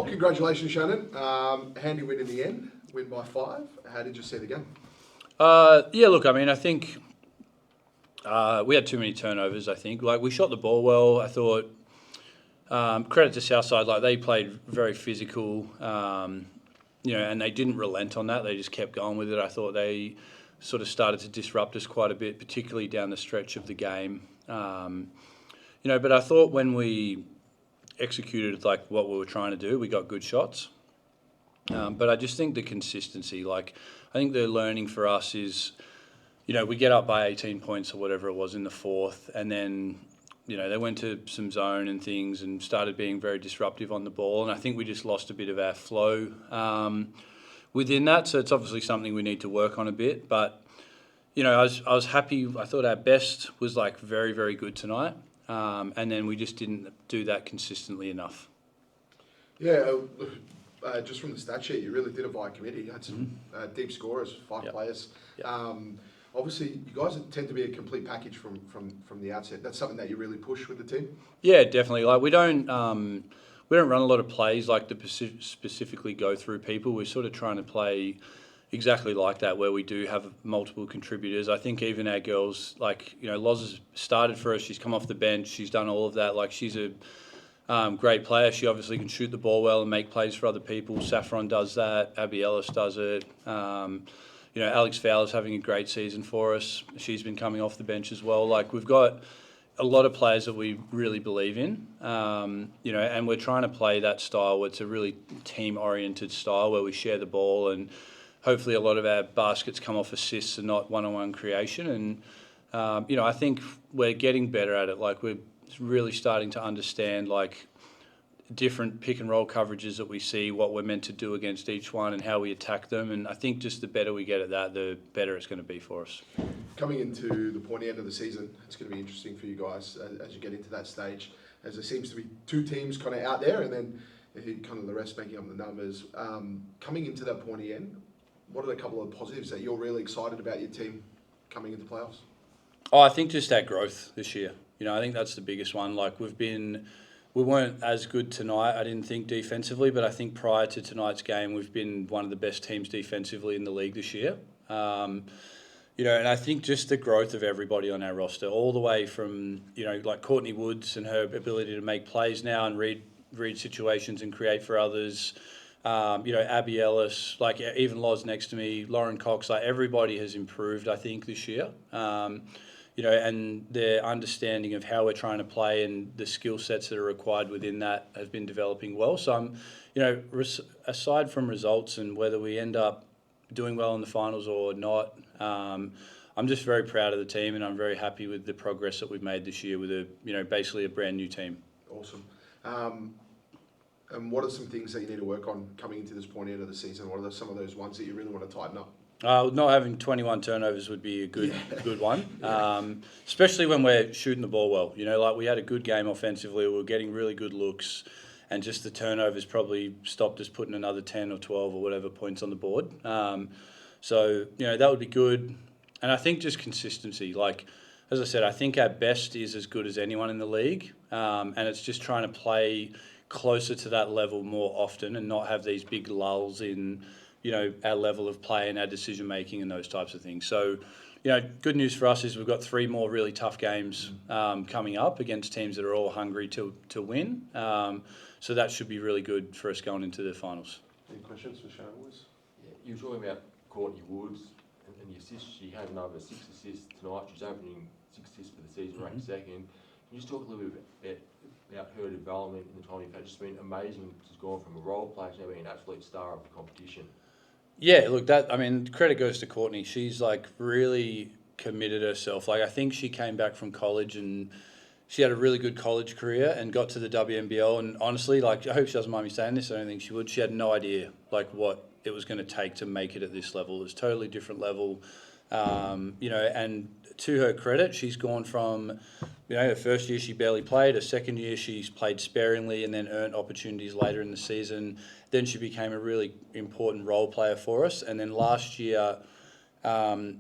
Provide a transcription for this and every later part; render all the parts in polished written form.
Well, congratulations, Shannon. Handy win in the end, win by 5. How did you see the game? Look, I mean, I think we had too many turnovers, I think. Like, we shot the ball well. I thought, credit to Southside, like, they played very physical, and they didn't relent on that. They just kept going with it. I thought they sort of started to disrupt us quite a bit, particularly down the stretch of the game. But I thought when we executed, like, what we were trying to do, we got good shots. But I just think the consistency, like, I think the learning for us is, we get up by 18 points or whatever it was in the fourth, and then, they went to some zone and things and started being very disruptive on the ball. And I think we just lost a bit of our flow within that. So it's obviously something we need to work on a bit. But, I was happy. I thought our best was, like, very, very good tonight. And then we just didn't do that consistently enough. Yeah, just from the stat sheet, you really did it via committee. You had some deep scorers, 5 players. Yep. Obviously, you guys tend to be a complete package from the outset. That's something that you really push with the team? Yeah, definitely. Like, we don't run a lot of plays like to specifically go through people. We're sort of trying to play exactly like that, where we do have multiple contributors. I think even our girls, like, Loz has started for us. She's come off the bench. She's done all of that. Like, she's a great player. She obviously can shoot the ball well and make plays for other people. Saffron does that. Abby Ellis does it. Alex Fowler's having a great season for us. She's been coming off the bench as well. Like, we've got a lot of players that we really believe in, and we're trying to play that style where it's a really team-oriented style where we share the ball, and hopefully a lot of our baskets come off assists and not one-on-one creation. And, I think we're getting better at it. Like, we're really starting to understand, like, different pick and roll coverages that we see, what we're meant to do against each one and how we attack them. And I think just the better we get at that, the better it's going to be for us. Coming into the pointy end of the season, it's going to be interesting for you guys as you get into that stage, as there seems to be 2 teams kind of out there and then kind of the rest making up the numbers. Coming into that pointy end, what are a couple of positives that you're really excited about your team coming into playoffs? Oh, I think just our growth this year. I think that's the biggest one. Like, we weren't as good tonight, I didn't think, defensively, but I think prior to tonight's game, we've been one of the best teams defensively in the league this year. And I think just the growth of everybody on our roster, all the way from, like Courtney Woods and her ability to make plays now and read situations and create for others. Abby Ellis, like even Loz next to me, Lauren Cox, like everybody has improved, I think, this year. And their understanding of how we're trying to play and the skill sets that are required within that have been developing well. So I'm, aside from results and whether we end up doing well in the finals or not, I'm just very proud of the team, and I'm very happy with the progress that we've made this year with basically a brand new team. Awesome. And what are some things that you need to work on coming into this point end of the season? What are some of those ones that you really want to tighten up? Not having 21 turnovers would be a good one, especially when we're shooting the ball well. Like, we had a good game offensively. We were getting really good looks, and just the turnovers probably stopped us putting another 10 or 12 or whatever points on the board. So that would be good. And I think just consistency. Like, as I said, I think our best is as good as anyone in the league, and it's just trying to play closer to that level more often and not have these big lulls in our level of play and our decision making and those types of things. So, good news for us is we've got 3 more really tough games coming up against teams that are all hungry to win. So that should be really good for us going into the finals. Any questions for Shannon? Yeah, you were talking about Courtney Woods and the assists. She had another 6 assists tonight. She's opening 6 assists for the season, ranked second. Can you just talk a little bit about her development in the time you've had? It's been amazing. She's gone from a role player to now being an absolute star of the competition. Yeah, look, credit goes to Courtney. She's, like, really committed herself. Like, I think she came back from college and she had a really good college career and got to the WNBL. And honestly, like, I hope she doesn't mind me saying this. I don't think she would. She had no idea, like, what it was going to take to make it at this level. It was a totally different level. And to her credit, she's gone from, her first year she barely played, her second year she's played sparingly and then earned opportunities later in the season. Then she became a really important role player for us. And then last year,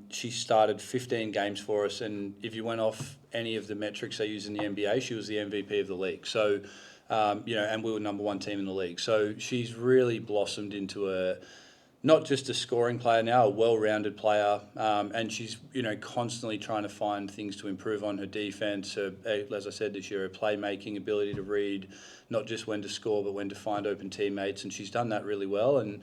she started 15 games for us. And if you went off any of the metrics they use in the NBA, she was the MVP of the league. So and we were number one team in the league. So she's really blossomed into not just a scoring player now, a well-rounded player, and she's constantly trying to find things to improve on her defense. Her, as I said this year, her playmaking ability to read, not just when to score, but when to find open teammates, and she's done that really well. And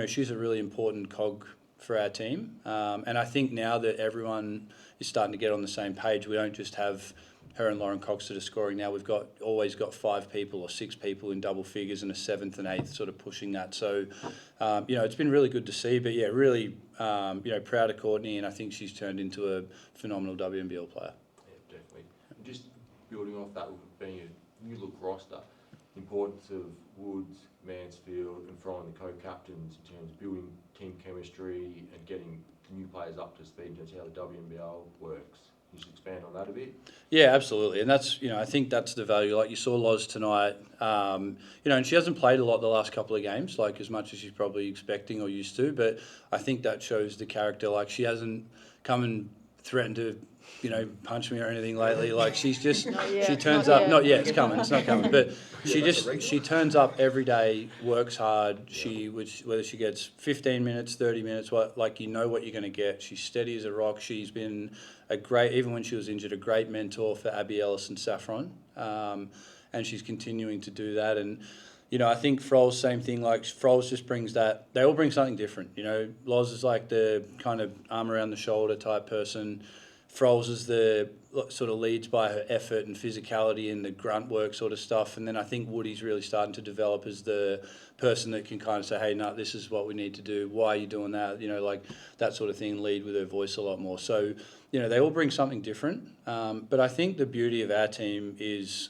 she's a really important cog for our team. And I think now that everyone is starting to get on the same page, we don't just have her and Lauren Cox that are scoring now. We've always got 5 people or 6 people in double figures and a 7th and 8th sort of pushing that. So, it's been really good to see. But yeah, really, proud of Courtney, and I think she's turned into a phenomenal WNBL player. Yeah, definitely. And just building off that, with being a new look roster, the importance of Woods, Mansfield, and throwing the co-captains in terms of building team chemistry and getting new players up to speed in terms of how the WNBL works. You should expand on that a bit. Yeah, absolutely, and that's I think that's the value. Like you saw Loz tonight, and she hasn't played a lot the last couple of games, like as much as she's probably expecting or used to. But I think that shows the character. Like she hasn't come and threatened to, punch me or anything lately. Like she's just she turns up. Not yet. It's coming. It's not coming. But she turns up every day, works hard. Whether she gets 15 minutes, 30 minutes, what you're going to get. She's steady as a rock. She's been a great, even when she was injured, a great mentor for Abby Ellis and Saffron, and she's continuing to do that. And I think Froll's same thing. Like Froll's just brings that. They all bring something different. Loz is like the kind of arm around the shoulder type person. Froll's is the sort of leads by her effort and physicality and the grunt work sort of stuff. And then I think Woody's really starting to develop as the person that can kind of say, hey, no, this is what we need to do. Why are you doing that? Like that sort of thing, lead with her voice a lot more. So, they all bring something different. But I think the beauty of our team is,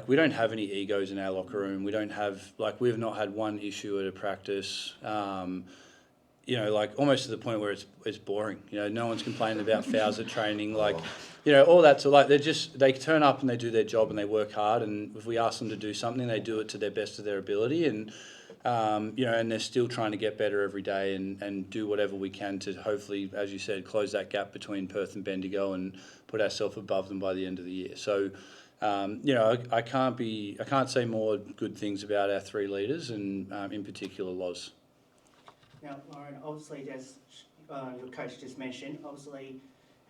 we don't have any egos in our locker room. We don't have, we've not had one issue at a practice. Almost to the point where it's boring. No one's complaining about fouls at training. All that. So they turn up and they do their job and they work hard. And if we ask them to do something, they do it to their best of their ability. And and they're still trying to get better every day and do whatever we can to hopefully, as you said, close that gap between Perth and Bendigo and put ourselves above them by the end of the year. So, I can't say more good things about our 3 leaders and in particular Loz. Now, Lauren, obviously, as your coach just mentioned, obviously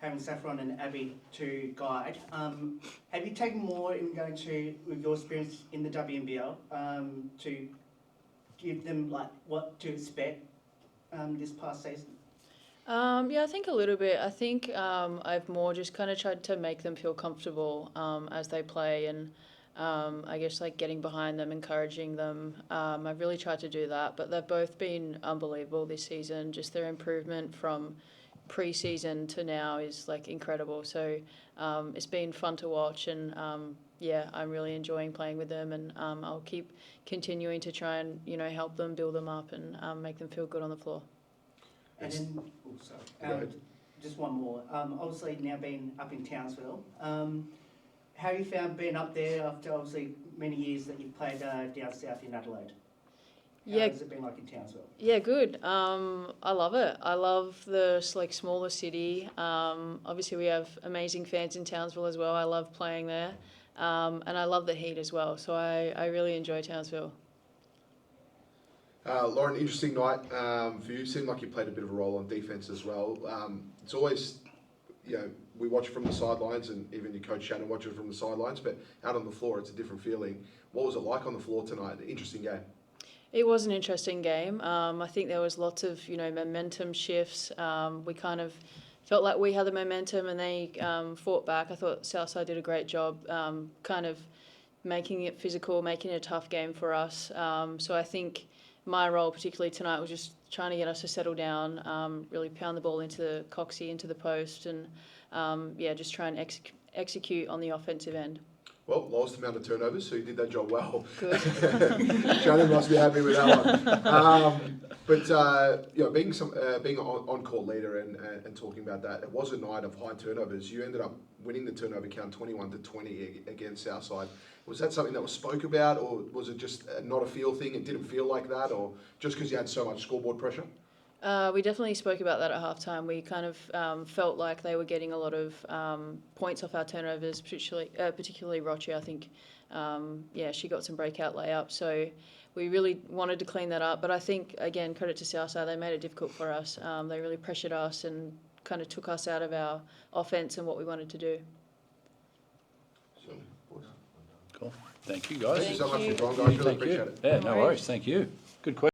having Saffron and Abby to guide, have you taken more in going to, with your experience in the WNBL, to give them what to expect this past season? I think a little bit. I think I've more just kind of tried to make them feel comfortable as they play, and I guess getting behind them, encouraging them. I've really tried to do that, but they've both been unbelievable this season. Just their improvement from pre-season to now is incredible. So it's been fun to watch, and I'm really enjoying playing with them, and I'll keep continuing to try and help them, build them up, and make them feel good on the floor. And then, just one more. Obviously now being up in Townsville, how have you found being up there after obviously many years that you've played down south in Adelaide? How has it been in Townsville? Yeah, good. I love it. I love the smaller city. Obviously we have amazing fans in Townsville as well. I love playing there. And I love the heat as well. So I really enjoy Townsville. Lauren, interesting night for you. Seemed like you played a bit of a role on defence as well. It's always, we watch it from the sidelines, and even your coach Shannon watches it from the sidelines, but out on the floor it's a different feeling. What was it like on the floor tonight? Interesting game. It was an interesting game. I think there was lots of, momentum shifts. We kind of felt like we had the momentum and they fought back. I thought Southside did a great job kind of making it physical, making it a tough game for us. So I think my role particularly tonight was just trying to get us to settle down, really pound the ball into Coxie, into the post, and just try and execute on the offensive end. Well, lowest amount of turnovers, so you did that job well. Good. Shannon must be happy with that one. But being an on-court leader and talking about that, it was a night of high turnovers. You ended up winning the turnover count 21-20 against Southside. Was that something that was spoke about, or was it just not a feel thing? It didn't feel like that, or just because you had so much scoreboard pressure? We definitely spoke about that at halftime. We kind of felt like they were getting a lot of points off our turnovers, particularly Roche. I think yeah, she got some breakout layups. So we really wanted to clean that up. But I think, again, credit to Southside, they made it difficult for us. They really pressured us and kind of took us out of our offense and what we wanted to do. Cool. Thank you, guys. Thank you so much for Thank your time, guys. Really Thank appreciate you. it. Yeah, No no worries. worries. Thank you. Good question.